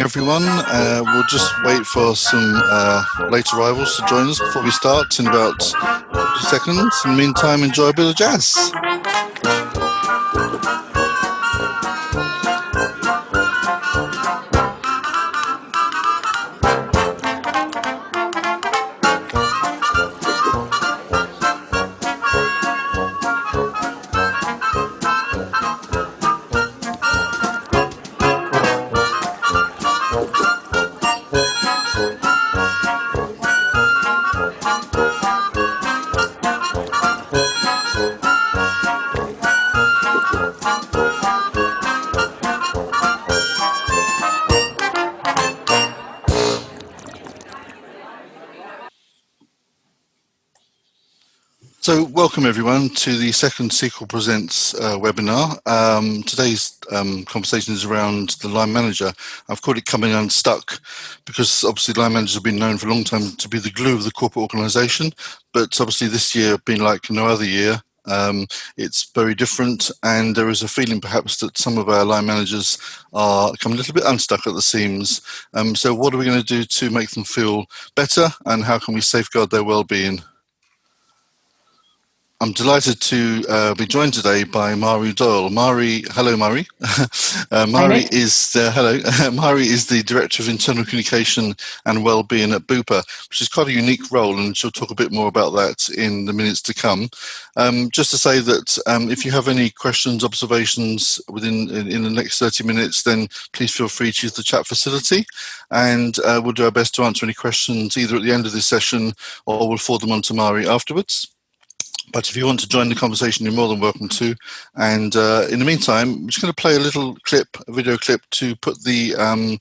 everyone. We'll just wait for some late arrivals to join us before we start in about 50 seconds. In the meantime, enjoy a bit of jazz. So welcome everyone to the second SQL Presents webinar. Today's conversation is around the line manager. I've called it Coming Unstuck because obviously line managers have been known for a long time to be the glue of the corporate organisation, but obviously this year being like no other year, it's very different, and there is a feeling perhaps that some of our line managers are coming a little bit unstuck at the seams. So what are we going to do to make them feel better, and how can we safeguard their well-being? I'm delighted to be joined today by Mari Doyle. Mari, hello, Mari. Mari is Mari is the Director of Internal Communication and Wellbeing at Bupa, which is quite a unique role, and she'll talk a bit more about that in the minutes to come. Just to say that if you have any questions, observations in the next 30 minutes, then please feel free to use the chat facility, and we'll do our best to answer any questions either at the end of this session or we'll forward them on to Mari afterwards. But if you want to join the conversation, you're more than welcome to. And in the meantime, I'm just going to play a little clip, a video clip, to put the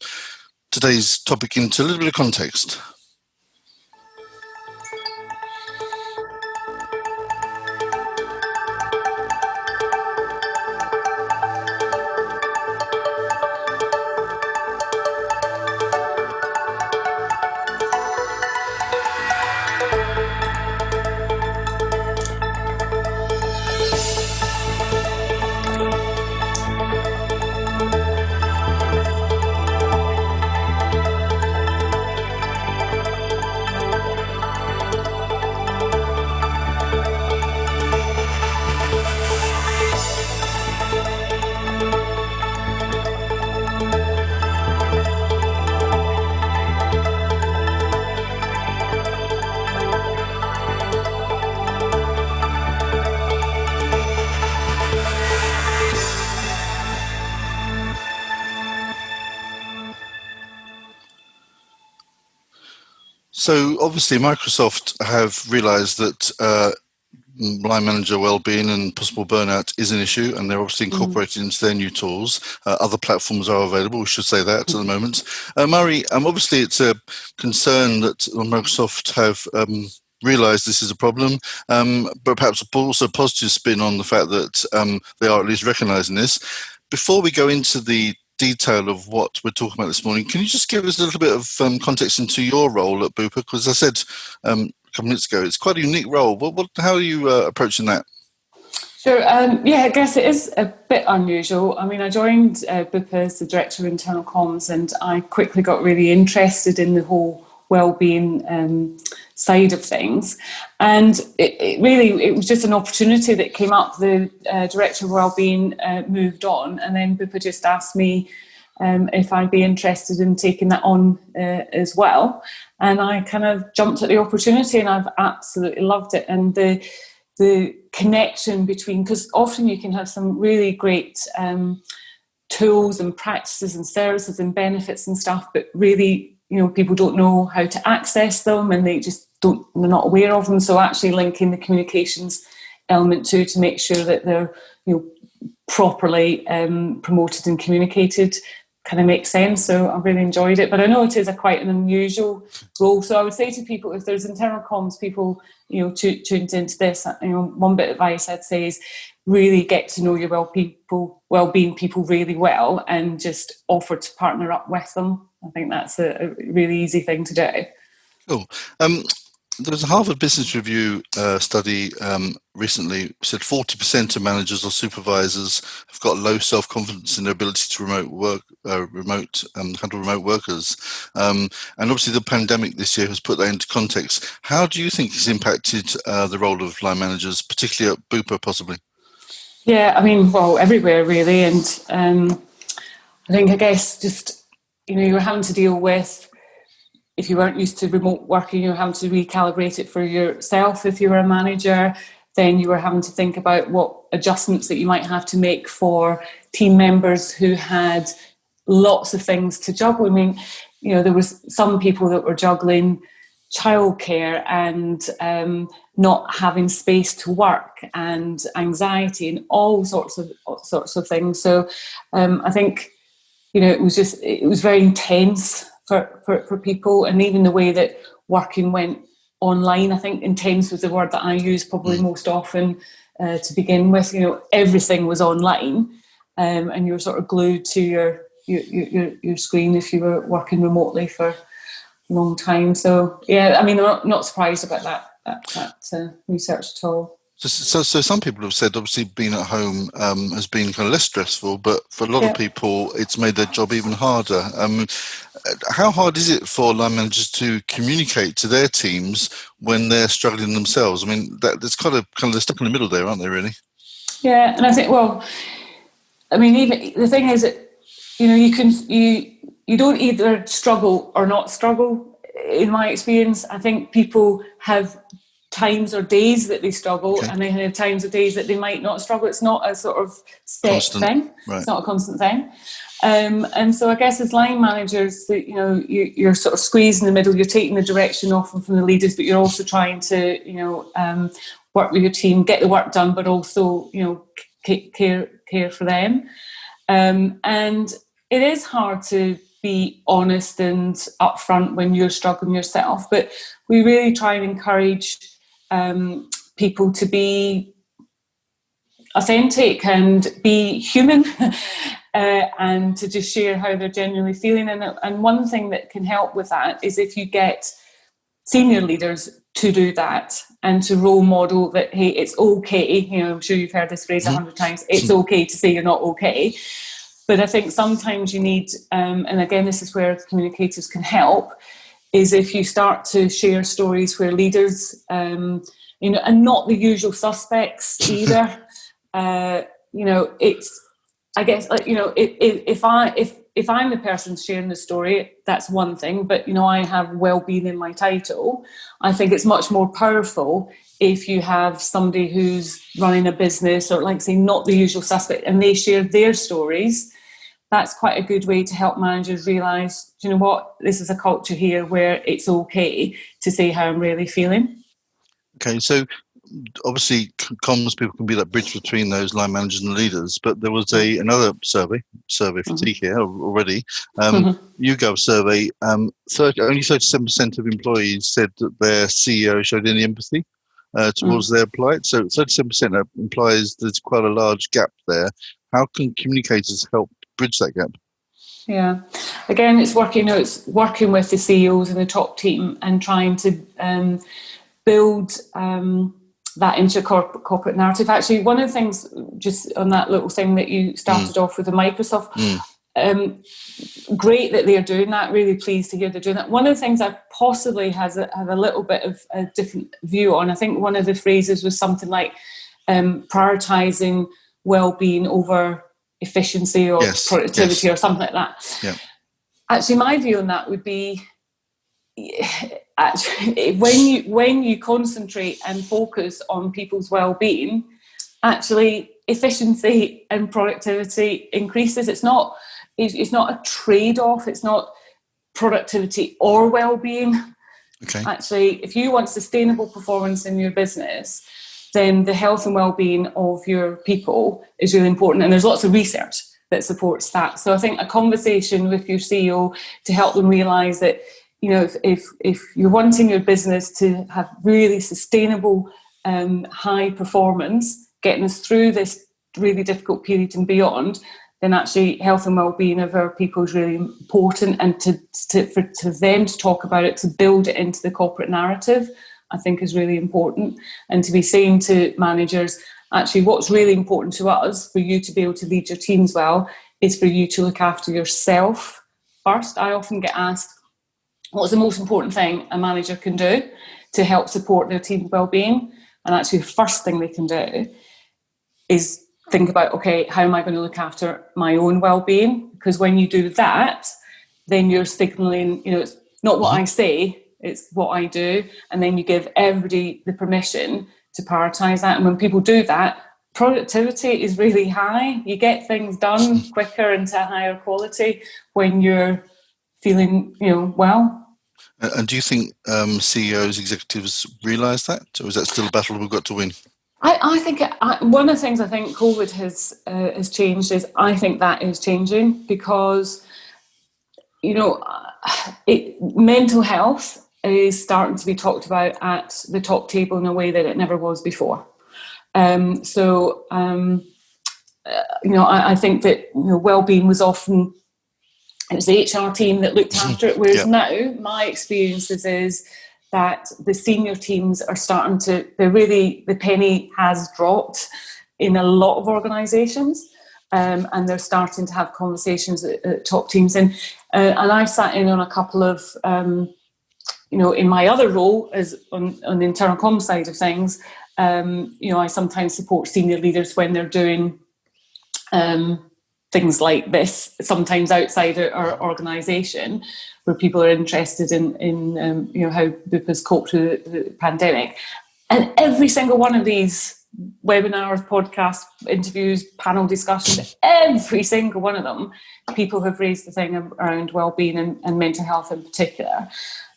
today's topic into a little bit of context. So obviously Microsoft have realized that line manager well-being and possible burnout is an issue, and they're obviously incorporated into their new tools. Other platforms are available, we should say that at the moment. Mari, obviously it's a concern that Microsoft have realised this is a problem, but perhaps also a positive spin on the fact that they are at least recognising this. Before we go into the detail of what we're talking about this morning, can you just give us a little bit of context into your role at Bupa? Because as I said a couple of minutes ago, it's quite a unique role. How are you approaching that? Sure. Yeah, I guess it is a bit unusual. I mean, I joined Bupa as the Director of Internal Comms, and I quickly got really interested in the whole wellbeing side of things. And it was just an opportunity that came up. The Director of Wellbeing moved on, and then Bupa just asked me if I'd be interested in taking that on as well. And I kind of jumped at the opportunity, and I've absolutely loved it. And the connection between, because often you can have some really great tools and practices and services and benefits and stuff, but really, people don't know how to access them, and they're not aware of them. So actually linking the communications element to make sure that they're properly promoted and communicated kind of makes sense. So I really enjoyed it, but I know it is quite an unusual role. So I would say to people, if there's internal comms people tuned into this, one bit of advice I'd say is really get to know your well-being people really well, and just offer to partner up with them. I think that's a really easy thing to do. Cool. There was a Harvard Business Review study recently said 40% of managers or supervisors have got low self-confidence in their ability to handle remote workers. And obviously the pandemic this year has put that into context. How do you think it's impacted the role of line managers, particularly at Bupa possibly? Yeah, I mean, well, everywhere really. And I guess just, you're having to deal with, if you weren't used to remote working, you're having to recalibrate it for yourself. If you were a manager, then you were having to think about what adjustments that you might have to make for team members who had lots of things to juggle. I mean, there was some people that were juggling childcare and not having space to work and anxiety and all sorts of things. So I think, it was very intense for people, and even the way that working went online. I think intense was the word that I used probably most often to begin with. Everything was online, and you were sort of glued to your screen if you were working remotely for a long time. So yeah, I mean, I'm not surprised about that research at all. So some people have said obviously being at home has been kind of less stressful, but for a lot of people it's made their job even harder. How hard is it for line managers to communicate to their teams when they're struggling themselves? I mean, there's kind of they're stuck in the middle there, aren't they, really? Yeah, and I think, even the thing is that, you don't either struggle or not struggle. In my experience, I think people have times or days that they struggle, and they have times or days that they might not struggle. It's not a sort of set thing. Right. It's not a constant thing. And so I guess as line managers, that you're sort of squeezed in the middle. You're taking the direction often from the leaders, but you're also trying to work with your team, get the work done, but also care for them. And it is hard to be honest and upfront when you're struggling yourself, but we really try and encourage people to be authentic and be human and to just share how they're genuinely feeling. And one thing that can help with that is if you get senior leaders to do that and to role model that, hey, it's okay. I'm sure you've heard this phrase 100 times. It's okay to say you're not okay. But I think sometimes you need, and again, this is where communicators can help, is if you start to share stories where leaders, and not the usual suspects either. It's, I guess, if I'm the person sharing the story, that's one thing. But I have well-being in my title. I think it's much more powerful if you have somebody who's running a business, or like say, not the usual suspect, and they share their stories. That's quite a good way to help managers realise, you know what, this is a culture here where it's okay to say how I'm really feeling. Okay, so obviously comms people can be that bridge between those line managers and leaders, but there was another survey fatigue here already. YouGov survey, only 37% of employees said that their CEO showed any empathy towards their plight. So 37% implies there's quite a large gap there. How can communicators help bridge that gap? Yeah, again, it's working with the CEOs and the top team and trying to build that into corporate narrative. Actually, one of the things, just on that little thing that you started off with the Microsoft, great that they're doing that. Really pleased to hear they're doing that. One of the things I possibly have a little bit of a different view on, I think one of the phrases was something like prioritising well-being over efficiency or productivity or something like that. Yeah. Actually, my view on that would be, actually, when you concentrate and focus on people's well-being, actually efficiency and productivity increases. It's not a trade-off. It's not productivity or well-being. Okay. Actually, if you want sustainable performance in your business, then the health and well-being of your people is really important. And there's lots of research that supports that. So I think a conversation with your CEO to help them realise that, if you're wanting your business to have really sustainable, high performance, getting us through this really difficult period and beyond, then actually health and well-being of our people is really important. And for them to talk about it, to build it into the corporate narrative, I think is really important. And to be saying to managers, actually, what's really important to us for you to be able to lead your teams well is for you to look after yourself first. I often get asked, what's the most important thing a manager can do to help support their team's well-being? And actually, the first thing they can do is think about, okay, how am I going to look after my own well-being? Because when you do that, then you're signaling, it's not what I say, it's what I do. And then you give everybody the permission to prioritise that. And when people do that, productivity is really high. You get things done quicker and to higher quality when you're feeling, well. And do you think CEOs, executives realise that? Or is that still a battle we've got to win? I think one of the things I think COVID has changed is I think that is changing because, mental health is starting to be talked about at the top table in a way that it never was before. I think that well-being was often, it was the HR team that looked after it, whereas now my experiences is that the senior teams are starting to, the penny has dropped in a lot of organisations, and they're starting to have conversations at top teams. And I've sat in on a couple of, in my other role as on the internal comms side of things, I sometimes support senior leaders when they're doing things like this, sometimes outside our organisation, where people are interested in how Bupa's coped with the pandemic. And every single one of these webinars, podcasts, interviews, panel discussions, every single one of them, people have raised the thing around wellbeing and mental health in particular.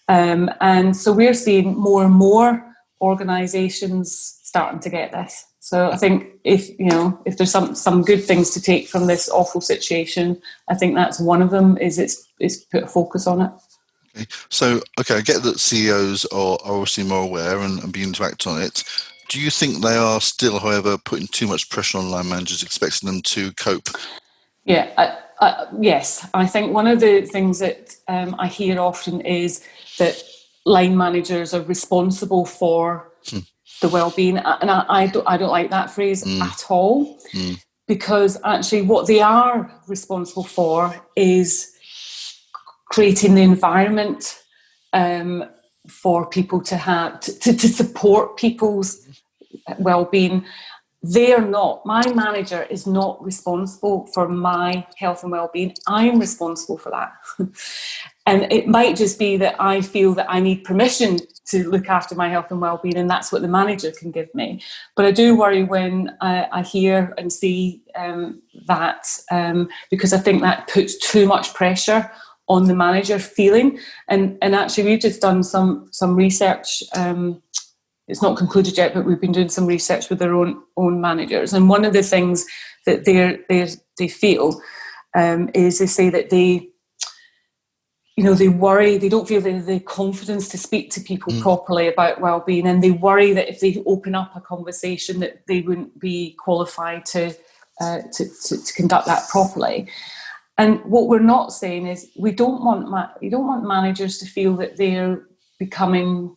And so we're seeing more and more organisations starting to get this. So I think if there's some good things to take from this awful situation, I think that's one of them. Is it's put a focus on it. Okay. So I get that CEOs are obviously more aware and beginning to act on it. Do you think they are still, however, putting too much pressure on line managers, expecting them to cope? Yeah, yes. I think one of the things that I hear often is that line managers are responsible for the well-being, and I don't like that phrase at all, because actually what they are responsible for is creating the environment for people to have to support people's well-being. My manager is not responsible for my health and well-being. I'm responsible for that. And it might just be that I feel that I need permission to look after my health and well-being, and that's what the manager can give me. But I do worry when I hear and see that, because I think that puts too much pressure on the manager feeling. And actually, we've just done some research. It's not concluded yet, but we've been doing some research with their own managers. And one of the things that they feel is they say that they worry, they don't feel the confidence to speak to people properly about well-being, and they worry that if they open up a conversation that they wouldn't be qualified to conduct that properly. And what we're not saying is you don't want managers to feel that they're becoming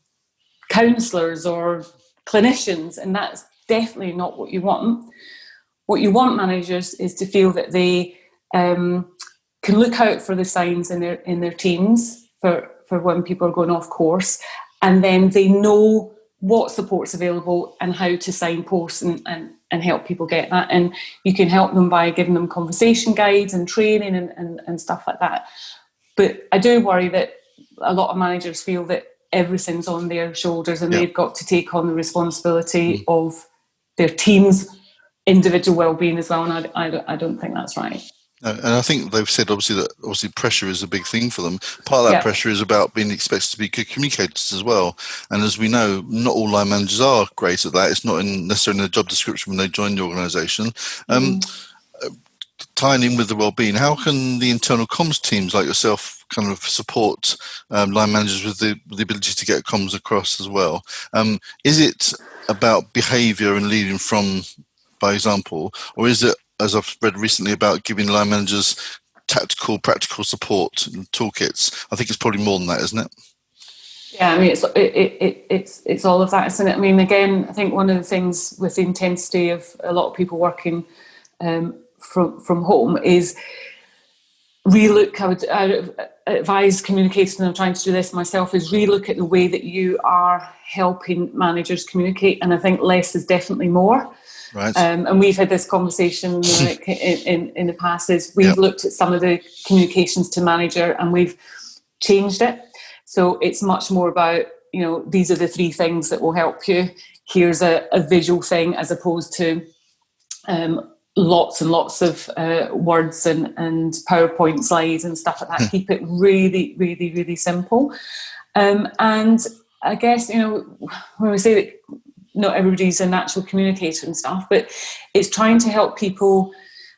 counsellors or clinicians, and that's definitely not what you want. What you want managers is to feel that they can look out for the signs in their teams for when people are going off course, and then they know what support's available and how to signpost and help people get that. And you can help them by giving them conversation guides and training and stuff like that. But I do worry that a lot of managers feel that everything's on their shoulders and they've got to take on the responsibility of their team's individual well-being as well, and I don't think that's right. And I think they've said obviously pressure is a big thing for them. Part of that pressure is about being expected to be good communicators as well. And as we know, not all line managers are great at that. It's not necessarily in the job description when they join the organisation. Tying in with the well-being, how can the internal comms teams like yourself kind of support line managers with the ability to get comms across as well? Is it about behaviour and leading from by example, or is it, as I've read recently, about giving line managers tactical, practical support and toolkits? I think it's probably more than that, isn't it? Yeah, I mean, it's all of that, isn't it? I mean, again, I think one of the things with the intensity of a lot of people working from home is relook. I would advise communicators, and I'm trying to do this myself, is relook at the way that you are helping managers communicate. And I think less is definitely more. Right. And we've had this conversation in the past. Is we've looked at some of the communications to manager and we've changed it. So it's much more about, these are the 3 things that will help you. Here's a visual thing, as opposed to lots and lots of words and PowerPoint slides and stuff like that. Keep it really, really, really simple. And I guess, when we say that not everybody's a natural communicator and stuff, but it's trying to help people,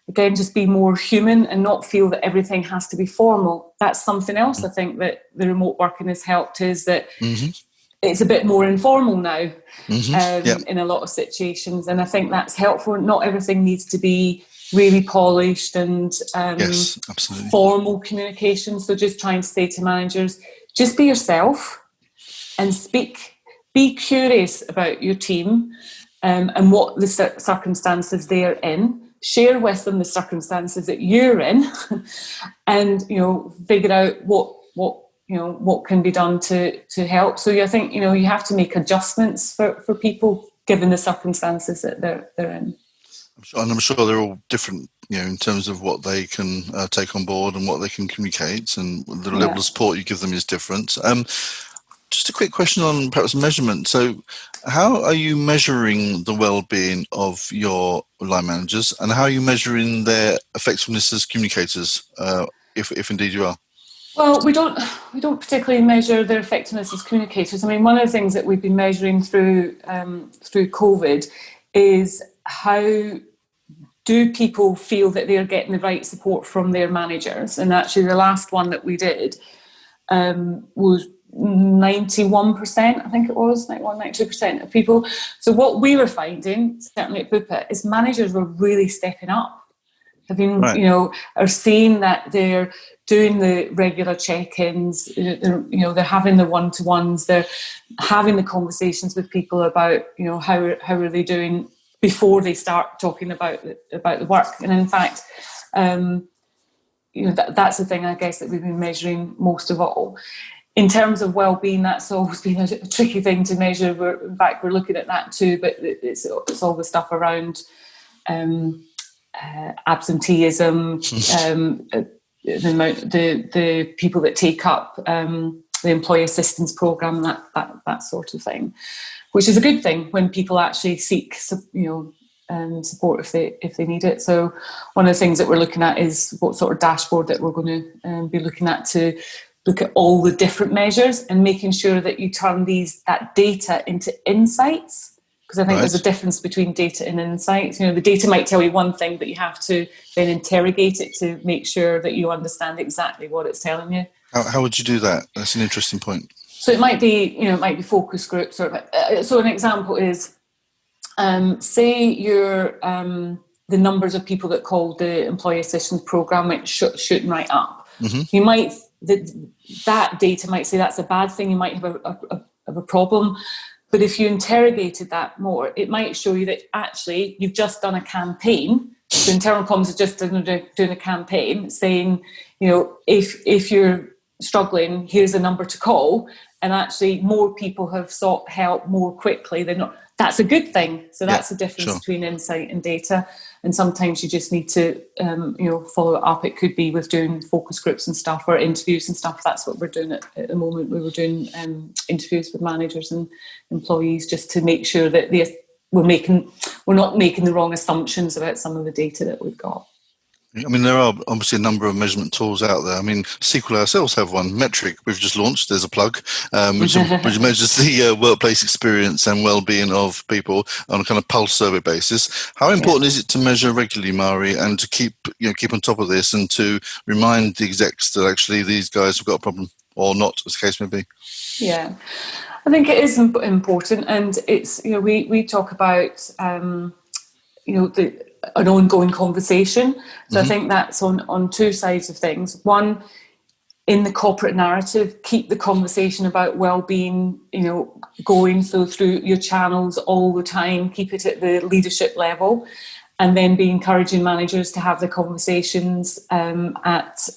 again, just be more human and not feel that everything has to be formal. That's something else I think that the remote working has helped, is that it's a bit more informal now in a lot of situations. And I think that's helpful. Not everything needs to be really polished and yes, absolutely. Formal communication. So just trying to say to managers, just be yourself and speak. Be curious about your team and what the circumstances they're in. Share with them the circumstances that you're in, and figure out what can be done to help. So I think you have to make adjustments for people given the circumstances that they're in. I'm sure they're all different, in terms of what they can take on board and what they can communicate, and the level of support you give them is different. Just a quick question on perhaps measurement. So how are you measuring the well-being of your line managers, and how are you measuring their effectiveness as communicators, if indeed you are? Well, we don't particularly measure their effectiveness as communicators. I mean, one of the things that we've been measuring through COVID is how do people feel that they're getting the right support from their managers. And actually the last one that we did was 91%, I think it was, 92% of people. So what we were finding, certainly at Bupa, is managers were really stepping up. Are seeing that they're doing the regular check-ins, they're having the one-to-ones, they're having the conversations with people about, how are they doing before they start talking about the work. And in fact, that's the thing, I guess, that we've been measuring most of all. In terms of well-being, that's always been a tricky thing to measure. We're looking at that too, but it's all the stuff around absenteeism, the people that take up the employee assistance program, that sort of thing, which is a good thing when people actually seek support if they need it. So one of the things that we're looking at is what sort of dashboard that we're going to be looking at to look at all the different measures and making sure that you turn that data into insights. Because I think there's a difference between data and insights. The data might tell you one thing, but you have to then interrogate it to make sure that you understand exactly what it's telling you. How would you do that? That's an interesting point. So it might be, focus groups. So an example is, say you're the numbers of people that called the employee assistance program went shooting right up. You might that data might say that's a bad thing. You might have a problem. But if you interrogated that more, it might show you that actually you've just done a campaign. So internal comms is just doing a campaign saying, if you're struggling, here's a number to call. And actually more people have sought help more quickly than not. That's a good thing. So that's the difference between insight and data. And sometimes you just need to, follow it up. It could be with doing focus groups and stuff, or interviews and stuff. That's what we're doing at the moment. We were doing interviews with managers and employees just to make sure that we're not making the wrong assumptions about some of the data that we've got. I mean, there are obviously a number of measurement tools out there. I mean, SQL ourselves have one, Metric, we've just launched, there's a plug, which measures the workplace experience and well-being of people on a kind of pulse survey basis. How important is it to measure regularly, Mari, and to keep on top of this and to remind the execs that actually these guys have got a problem, or not, as the case may be? Yeah, I think it is important, and it's, we talk about, an ongoing conversation. So I think that's on two sides of things. One, in the corporate narrative, keep the conversation about well-being, going. So through your channels all the time, keep it at the leadership level, and then be encouraging managers to have the conversations at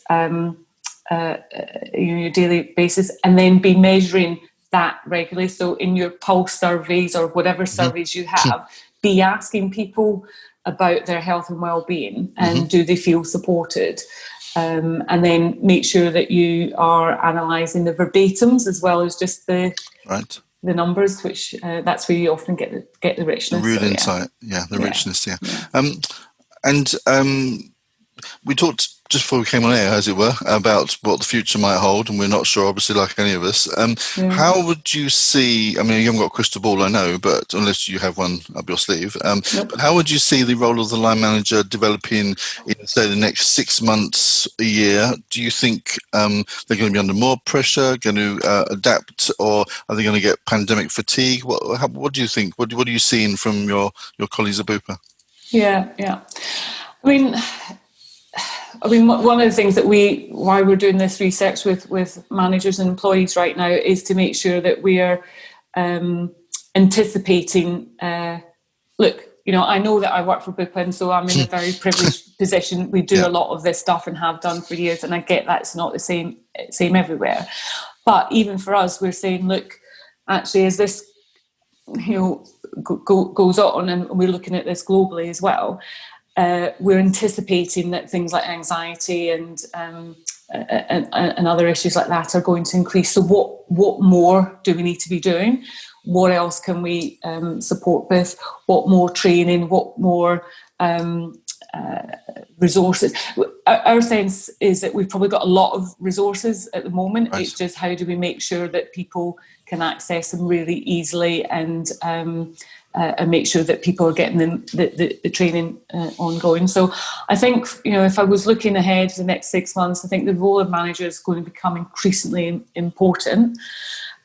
your daily basis, and then be measuring that regularly. So in your pulse surveys or whatever surveys you have, be asking people about their health and well-being, and do they feel supported? And then make sure that you are analysing the verbatims as well as just the numbers, which that's where you often get the richness. The real insight, richness, we talked just before we came on air, as it were, about what the future might hold, and we're not sure, obviously, like any of us. How would you see, I mean, you haven't got a crystal ball, I know, but unless you have one up your sleeve, but how would you see the role of the line manager developing in, say, the next 6 months, a year? Do you think they're going to be under more pressure, going to adapt, or are they going to get pandemic fatigue? What do you think? What are you seeing from your colleagues at Bupa? Yeah. I mean, one of the things that why we're doing this research with managers and employees right now is to make sure that we are anticipating. Look, I know that I work for Bupa, and so I'm in a very privileged position. We do a lot of this stuff and have done for years, and I get that's not the same everywhere. But even for us, we're saying, look, actually, as this goes on, and we're looking at this globally as well. We're anticipating that things like anxiety and other issues like that are going to increase. So what more do we need to be doing? What else can we support with? What more training? What more resources? Our sense is that we've probably got a lot of resources at the moment. Right. It's just how do we make sure that people can access them really easily, and make sure that people are getting the training ongoing. So I think, if I was looking ahead for the next 6 months, I think the role of manager is going to become increasingly important.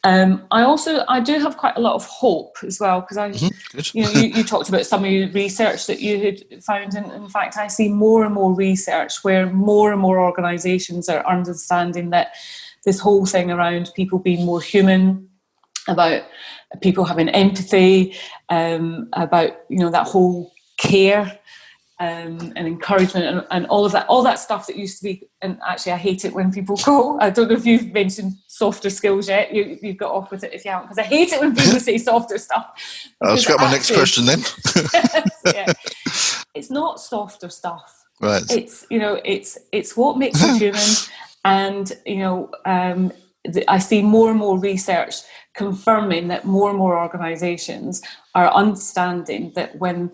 I do have quite a lot of hope as well, because you talked about some of your research that you had found, and in fact I see more and more research where more and more organisations are understanding that this whole thing around people being more human, about people having empathy, about that whole care and encouragement and all of that stuff that used to be. And actually, I hate it when people go. I don't know if you've mentioned softer skills yet. You've got off with it if you haven't, because I hate it when people say softer stuff. I'll scrap my next question then. It's not softer stuff. Right. It's what makes you human, and I see more and more research confirming that more and more organisations are understanding that when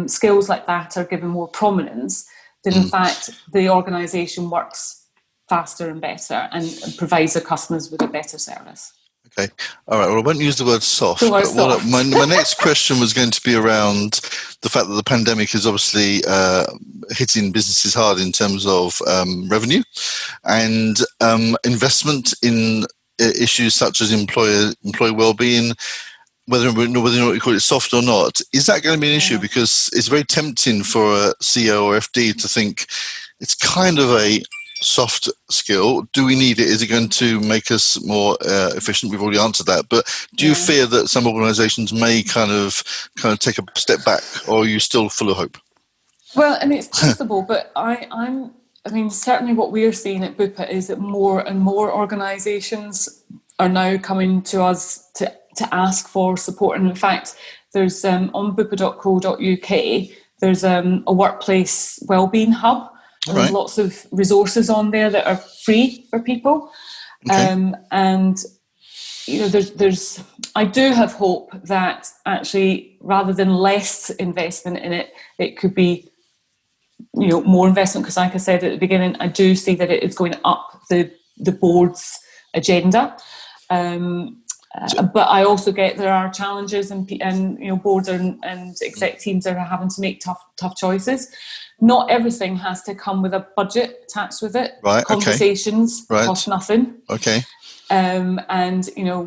skills like that are given more prominence, then in fact the organisation works faster and better and provides their customers with a better service. Okay. All right. Well, I won't use the word soft. But my next question was going to be around the fact that the pandemic is obviously hitting businesses hard in terms of revenue and investment in issues such as employee well-being. Whether or not you call it soft or not, is that going to be an issue? Because it's very tempting for a CEO or FD to think it's kind of a soft skill. Do we need it? Is it going to make us more efficient? We've already answered that. But do you fear that some organisations may kind of take a step back, or are you still full of hope? Well, and it's possible, but I mean, certainly what we're seeing at Bupa is that more and more organisations are now coming to us to ask for support. And in fact, there's on bupa.co.uk, there's a workplace wellbeing hub. And there's lots of resources on there that are free for people. Okay. And there's I do have hope that actually, rather than less investment in it, it could be more investment, because like I said at the beginning, I do see that it is going up the board's agenda. But I also get there are challenges, and boards and exec teams are having to make tough choices. Not everything has to come with a budget attached with it. Right. Conversations cost nothing. Okay. And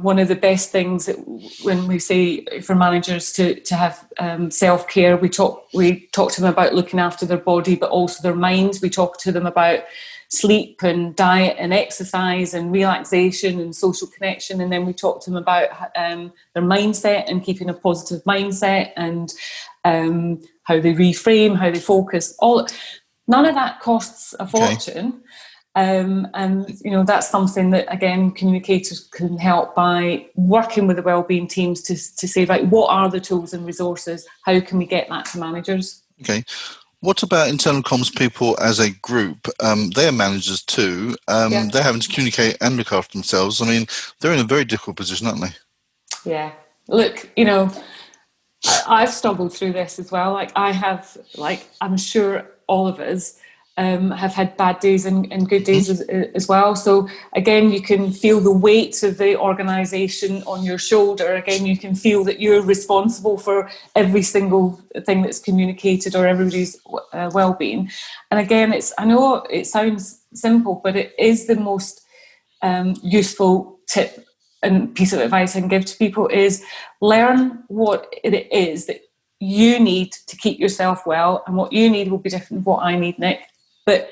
one of the best things that when we say for managers to have self-care, we talk to them about looking after their body, but also their mind. We talk to them about sleep and diet and exercise and relaxation and social connection. And then we talk to them about their mindset and keeping a positive mindset, and how they reframe, how they focus. None of that costs a fortune. And that's something that, again, communicators can help by working with the wellbeing teams to say, right, what are the tools and resources? How can we get that to managers? Okay. What about internal comms people as a group? They're managers too. They're having to communicate and look after themselves. I mean, they're in a very difficult position, aren't they? Yeah. Look, I've struggled through this as well. I'm sure all of us have had bad days and good days as well. So again, you can feel the weight of the organisation on your shoulder. Again, you can feel that you're responsible for every single thing that's communicated or everybody's well-being. And again, I know it sounds simple, but it is the most useful tip and piece of advice I can give to people is learn what it is that you need to keep yourself well, and what you need will be different from what I need, Nick. But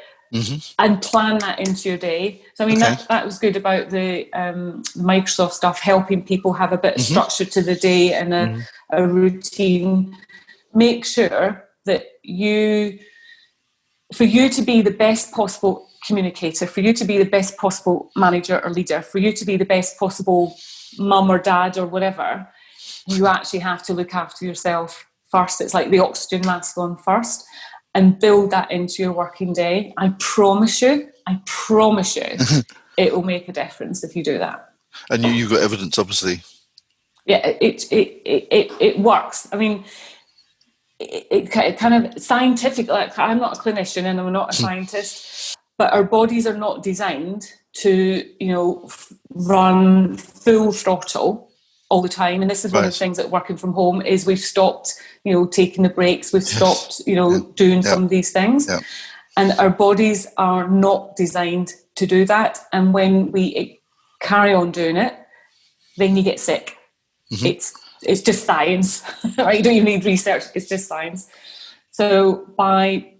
and plan that into your day. So I mean that was good about the Microsoft stuff, helping people have a bit of structure to the day and a routine. Make sure that for you to be the best possible communicator, for you to be the best possible manager or leader, for you to be the best possible mum or dad or whatever, you actually have to look after yourself first. It's like the oxygen mask on first, and build that into your working day. I promise you, it will make a difference if you do that. And you've got evidence, obviously. Yeah, it works. I mean, it kind of scientific. Like, I'm not a clinician and I'm not a scientist, but our bodies are not designed to, run full throttle all the time. And this is one of the things that working from home is we've stopped, taking the breaks. We've stopped, doing some of these things. Yeah. And our bodies are not designed to do that. And when we carry on doing it, then you get sick. It's just science, right? You don't even need research. It's just science. So by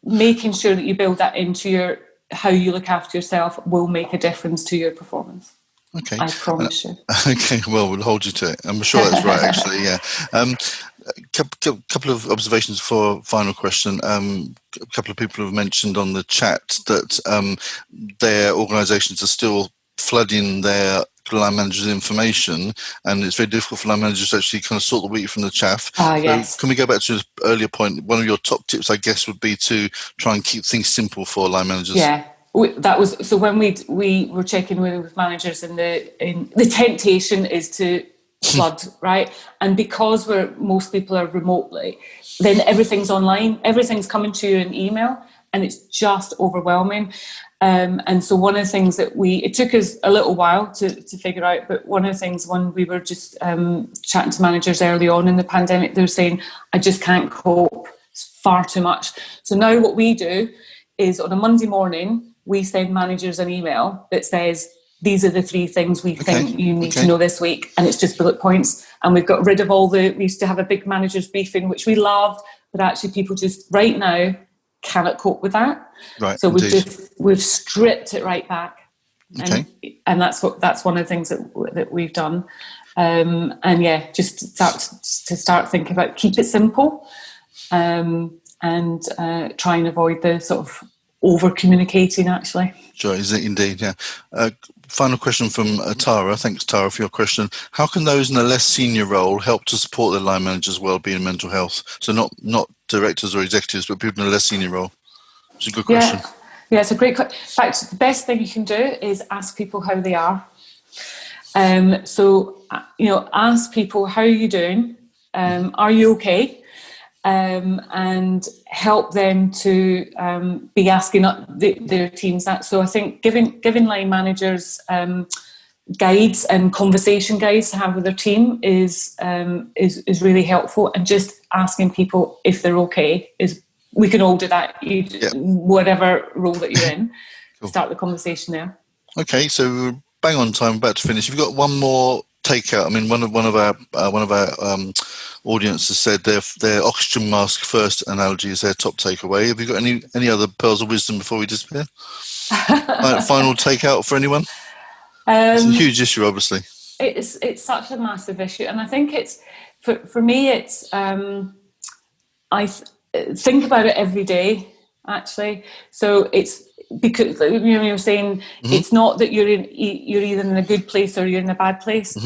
making sure that you build that into how you look after yourself will make a difference to your performance. Okay. I promise you. Okay, well, we'll hold you to it. I'm sure that's right, actually, yeah. Couple of observations for final question. A couple of people have mentioned on the chat that their organisations are still flooding their line managers' information, and it's very difficult for line managers to actually kind of sort the wheat from the chaff. Yes. So can we go back to your earlier point? One of your top tips, I guess, would be to try and keep things simple for line managers. Yeah. That was so when we were checking with managers, and the temptation is to flood, right? And because most people are remotely, then everything's online, everything's coming to you in email, and it's just overwhelming. And so one of the things that it took us a little while to figure out, but one of the things when we were just chatting to managers early on in the pandemic, they were saying, I just can't cope, it's far too much. So now what we do is on a Monday morning, we send managers an email that says, these are the 3 things we think you need to know this week. And it's just bullet points. And we've got rid of we used to have a big managers briefing, which we loved, but actually people just right now cannot cope with that. Right. So we've stripped it right back. And that's one of the things that we've done. Just start thinking about, keep it simple, and try and avoid the sort of over communicating, actually. Sure, is it indeed, yeah. Final question from Tara. Thanks, Tara, for your question. How can those in a less senior role help to support their line managers' well-being and mental health? So not directors or executives, but people in a less senior role. It's a good question. Yeah, it's a great question. In fact, the best thing you can do is ask people how they are. Ask people, how are you doing? Are you okay? And help them to be asking their teams that. So I think giving line managers guides and conversation guides to have with their team is really helpful, and just asking people if they're okay we can all do that. Whatever role that you're in, cool. Start the conversation there. Okay, so bang on time, about to finish. You've got one more takeout. I mean, one of our audience has said their oxygen mask first analogy is their top takeaway. Have you got any other pearls of wisdom before we disappear? Final takeout for anyone? It's a huge issue, obviously. It's such a massive issue, and I think it's for me. It's I think about it every day, actually. So it's because you're saying it's not that you're either in a good place or you're in a bad place.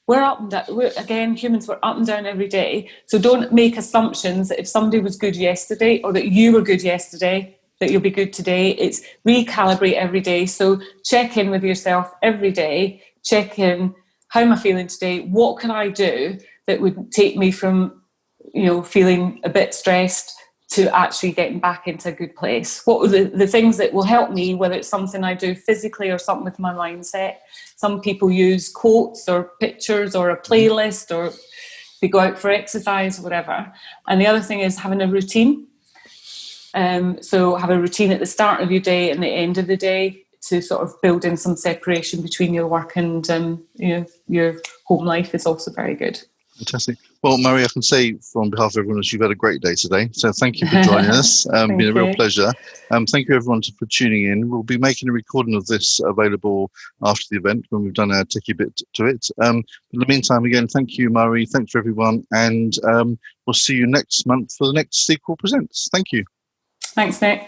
We're up and down. Again, humans, we're up and down every day. So don't make assumptions that if somebody was good yesterday or that you were good yesterday, that you'll be good today. It's recalibrate every day. So check in with yourself every day. Check in. How am I feeling today? What can I do that would take me from, feeling a bit stressed to actually getting back into a good place? What are the things that will help me, whether it's something I do physically or something with my mindset? Some people use quotes or pictures or a playlist, or they go out for exercise or whatever. And the other thing is having a routine. So have a routine at the start of your day and the end of the day to sort of build in some separation between your work and your home life is also very good. Fantastic. Well, Mary, I can say from behalf of everyone else, you've had a great day today. So thank you for joining us. It's been a real pleasure. Thank you, everyone, for tuning in. We'll be making a recording of this available after the event when we've done our techie bit to it. In the meantime, again, thank you, Mary. Thanks for everyone. And we'll see you next month for the next Sequel Presents. Thank you. Thanks, Nick.